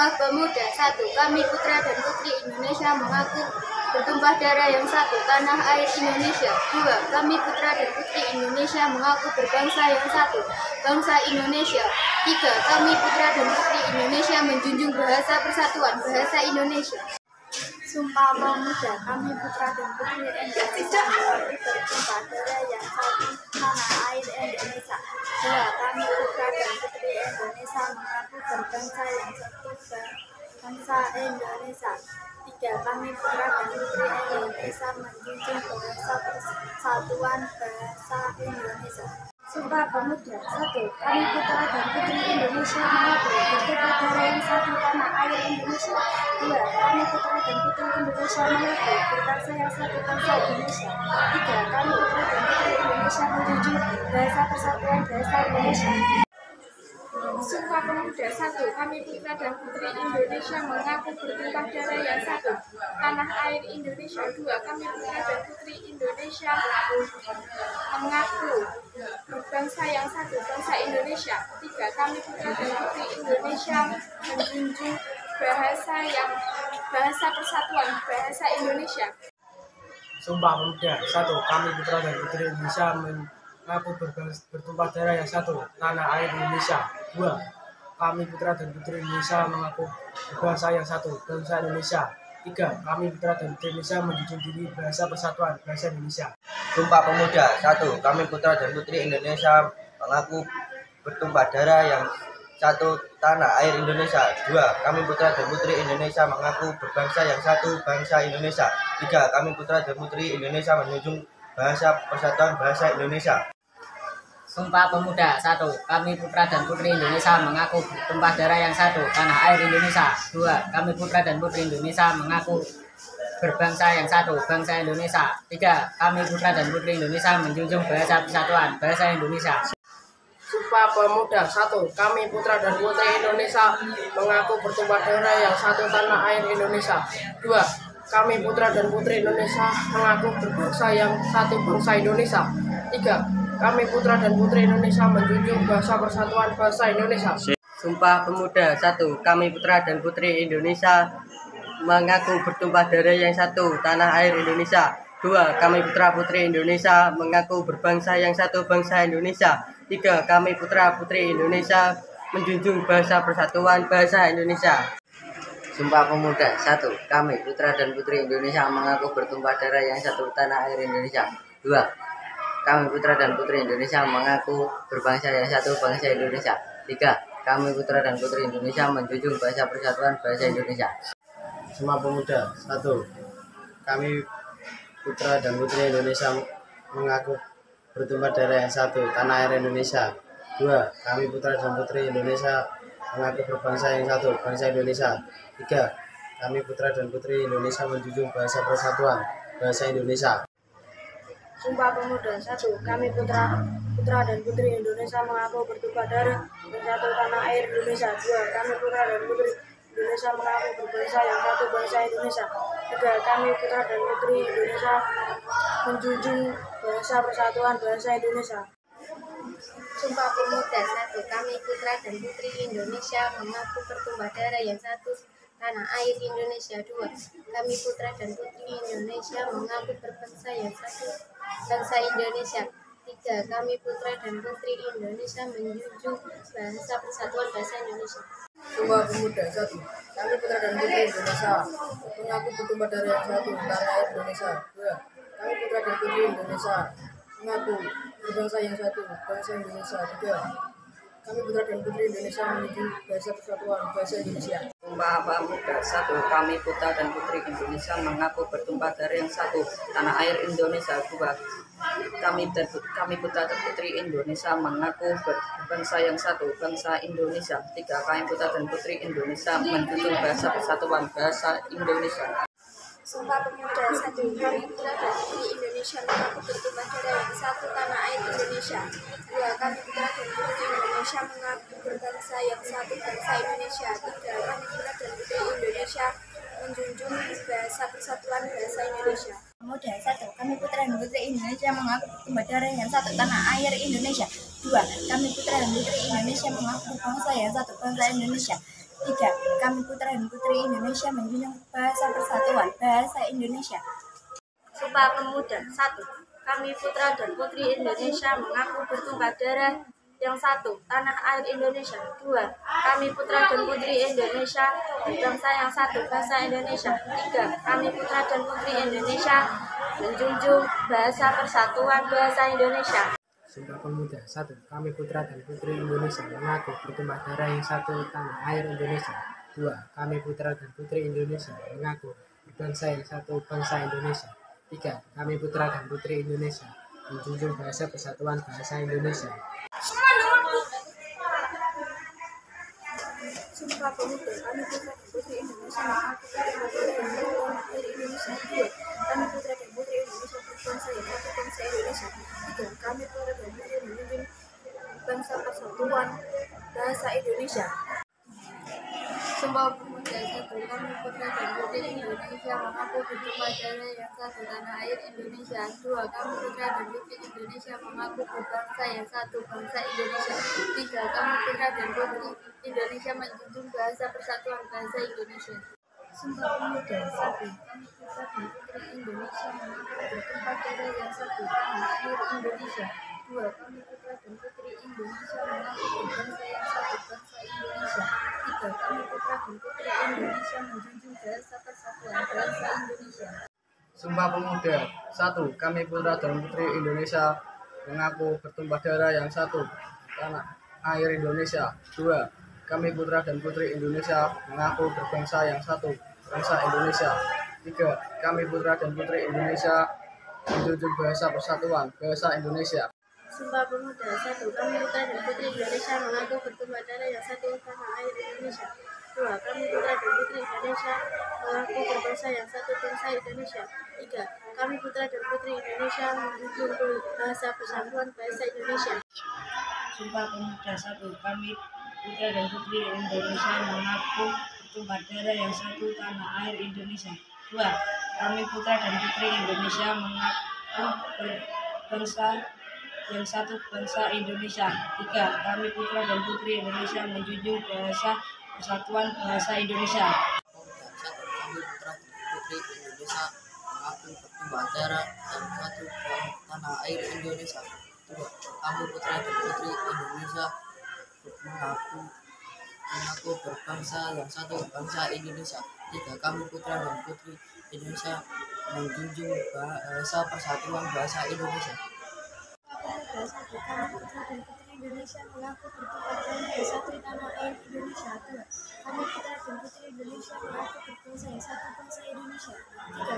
Sumpah Pemuda 1. Kami putra dan putri Indonesia mengaku bertumpah darah yang satu, tanah air Indonesia. 2. Kami putra dan putri Indonesia mengaku berbangsa yang satu, bangsa Indonesia. 3. Kami putra dan putri Indonesia menjunjung bahasa persatuan, bahasa Indonesia. Sumpah Pemuda, kami putra dan putri Indonesia mengaku bertumpah darah yang satu, tanah air Indonesia. 2. Kami putra dan putri Indonesia mengaku berbangsa yang satu, bangsa Indonesia. 3. Kami putra dan putri Indonesia menjunjung bahasa persatuan, bahasa Indonesia. Sumpah Pemuda 1. Kami putra dan putri Indonesia mengaku bertumpah darah yang satu, tanah air Indonesia. 2. Kami putra dan putri Indonesia mengaku berbangsa yang satu, bangsa Indonesia. 3. Kami putra dan putri Indonesia menjunjung bahasa persatuan, bahasa Indonesia. Sumpah Pemuda 1. Kami putra dan putri Indonesia mengaku bertumpah darah yang satu, tanah air Indonesia. 2. Kami putra dan putri Indonesia mengaku berbangsa yang satu, bangsa Indonesia. 3. Kami putra dan putri Indonesia menjunjung bahasa persatuan, bahasa Indonesia. Sumpah Pemuda 1. Kami putra dan putri Indonesia mengaku bertumpah darah yang satu, tanah air Indonesia. 2. Kami putra dan putri Indonesia mengaku berbangsa yang satu, bangsa Indonesia. 3. Kami putra dan putri Indonesia menjunjung tinggi bahasa persatuan, bahasa Indonesia. Sumpah Pemuda 1. Kami putra dan putri Indonesia mengaku bertumpah darah yang satu, tanah air Indonesia. 2. Kami putra dan putri Indonesia mengaku berbangsa yang satu, bangsa Indonesia. 3. Kami putra dan putri Indonesia menjunjung bahasa persatuan, bahasa Indonesia. Sumpah Pemuda 1. Kami putra dan putri Indonesia mengaku bertumpah darah yang satu, tanah air Indonesia. 2. Kami putra dan putri Indonesia mengaku berbangsa yang satu, bangsa Indonesia. 3. Kami putra dan putri Indonesia menjunjung bahasa persatuan, bahasa Indonesia. Sumpah Pemuda 1. Kami putra dan putri Indonesia mengaku bertumpah darah yang satu, tanah air Indonesia. 2. Kami putra dan putri Indonesia mengaku berbangsa yang satu, bangsa Indonesia. 3. Kami putra dan putri Indonesia menjunjung bahasa persatuan, bahasa Indonesia. Sumpah Pemuda 1. Kami putra dan putri Indonesia mengaku bertumpah darah yang satu, tanah air Indonesia. 2. Kami putra putri Indonesia mengaku berbangsa yang satu, bangsa Indonesia. 3. Kami putra putri Indonesia menjunjung bahasa persatuan, bahasa Indonesia. Sumpah Pemuda 1. Kami putra dan putri Indonesia mengaku bertumpah darah yang satu, tanah air Indonesia. 2. Kami putra dan putri Indonesia mengaku berbangsa yang satu, bangsa Indonesia. 3. Kami putra dan putri Indonesia menjunjung bahasa persatuan, bahasa Indonesia. Sumpah Pemuda 1. Kami putra dan putri Indonesia mengaku bertumpah darah yang satu, tanah air Indonesia. 2. Kami putra dan putri Indonesia mengaku berbangsa yang satu, bangsa Indonesia. 3. Kami putra dan putri Indonesia menjunjung bahasa persatuan, bahasa Indonesia. Sumpah Pemuda 1. Kami putra dan putri Indonesia mengaku bertumpah darah yang satu, tanah air Indonesia. 2. Kami putra dan putri Indonesia mengaku berbangsa yang satu, bangsa Indonesia. 3. Kami putra dan putri Indonesia menjunjung bahasa persatuan, bahasa Indonesia. Sumpah Pemuda 1. Kami putra dan putri Indonesia mengaku bertumpah darah yang satu, tanah air Indonesia. 2. Kami putra dan putri Indonesia mengaku berbangsa yang satu, bangsa Indonesia. 3. Kami putra dan putri Indonesia menjunjung bahasa persatuan, bahasa Indonesia. Sumpah Pemuda 1. Kami putra dan putri Indonesia mengaku bertumpah darah yang satu, tanah air Indonesia. 2. Kami putra dan putri Indonesia mengaku berbangsa yang satu, bangsa Indonesia. 3. Kami putra dan putri Indonesia menjunjung bahasa persatuan, bahasa Indonesia. Sumpah Pemuda 1. Kami putra dan putri Indonesia mengaku bertumpah darah yang satu, tanah air Indonesia. 2. Kami putra dan putri Indonesia mengaku berbangsa yang satu, bangsa Indonesia. 3. Kami putra dan putri Indonesia menjunjung bahasa persatuan, bahasa Indonesia. Sumpah Pemuda 1. Kami putra dan putri Indonesia mengaku bertumpah darah yang satu, tanah air Indonesia. 2. Kami putra dan putri Indonesia mengaku berbangsa yang satu, bangsa Indonesia. 3. Kami putra dan putri Indonesia menjunjung bahasa persatuan, bahasa Indonesia. Pemuda 1. Kami putra dan putri Indonesia mengaku bertumpah darah yang satu, tanah air Indonesia. 2. Kami putra dan putri Indonesia mengaku berbangsa yang satu, bangsa Indonesia. Tiga, kami putra dan putri Indonesia menjunjung bahasa persatuan, bahasa Indonesia. Sumpah Pemuda. 1. Kami putra dan putri Indonesia mengaku bertumpah darah yang satu, tanah air Indonesia. 2. Kami putra dan putri Indonesia berbangsa yang satu, bahasa Indonesia. 3. Kami putra dan putri Indonesia menjunjung bahasa persatuan, bahasa Indonesia. Sumpah Pemuda. 1. Kami putra dan putri Indonesia mengaku bertumpah darah yang satu, tanah air Indonesia. 2. Kami putra dan putri Indonesia mengaku berbangsa yang satu, bangsa Indonesia. 3. Kami putra dan putri Indonesia menjunjung bahasa persatuan, bahasa Indonesia. Sumpah Pemuda. Kami putra dan putri Indonesia mengaku bertumpah darah yang satu, tanah air Indonesia. 2. Kami putra dan putri Indonesia berbangsa yang satu, bangsa Indonesia. 3. Kami putra dan putri menjunjung bangsa persatuan, bahasa Indonesia. Sumpah Pemuda. 1. Kami putra dan putri Indonesia mengaku bertumpah darah yang satu, tanah air Indonesia. 2. Kami putra dan putri Indonesia mengaku berbangsa yang satu, bangsa Indonesia. 3. Kami putra dan putri Indonesia menjunjung bahasa persatuan, bahasa Indonesia. Sumpah Pemuda. 1. Kami putra dan putri Indonesia mengaku bertumpah darah yang satu, tanah air Indonesia. 2. Kami putra dan putri Indonesia mengaku berbangsa yang satu, bangsa Indonesia. 3. Kami putra dan putri Indonesia menjunjung bahasa persatuan, bahasa Indonesia. Sumpah Pemuda. 1. Kami putra dan putri Indonesia mengaku bertumpah darah yang satu, tanah air Indonesia. 2. Kami putra dan putri Indonesia mengaku berbangsa yang satu, bangsa Indonesia. 3. Kami putra dan putri Indonesia menjunjung bahasa persatuan, bahasa Indonesia. Sumpah Pemuda. 1. Kami putra dan putri Indonesia mengaku bertumpah darah yang satu, tanah air Indonesia. 2. Kami putra dan putri Indonesia mengaku berbangsa yang satu, bangsa Indonesia. 3. Kami putra dan putri Indonesia menjunjung bahasa persatuan, bahasa Indonesia. Sumpah Pemuda. 1. Kami putra dan putri Indonesia mengaku bertumpah darah yang satu, tanah air Indonesia. 2. Kami putra dan putri Indonesia mengaku berbangsa yang satu, bangsa Indonesia. 3. Kami putra dan putri Indonesia menjunjung bahasa persatuan, bahasa Indonesia. 1. Kami putra dan putri Indonesia mengaku bertumpah darah yang satu, tanah air Indonesia. 2. Kami putra dan putri Indonesia mengaku berbangsa yang satu, bangsa Indonesia. 3. Kami putra dan putri Indonesia menjunjung bahasa persatuan, bahasa Indonesia. 1. Kami putra dan putri Indonesia mengaku bertumpah darah yang satu, tanah air Indonesia. 2. Kami putra dan putri Indonesia mengaku berbangsa yang satu, bangsa Indonesia. 3.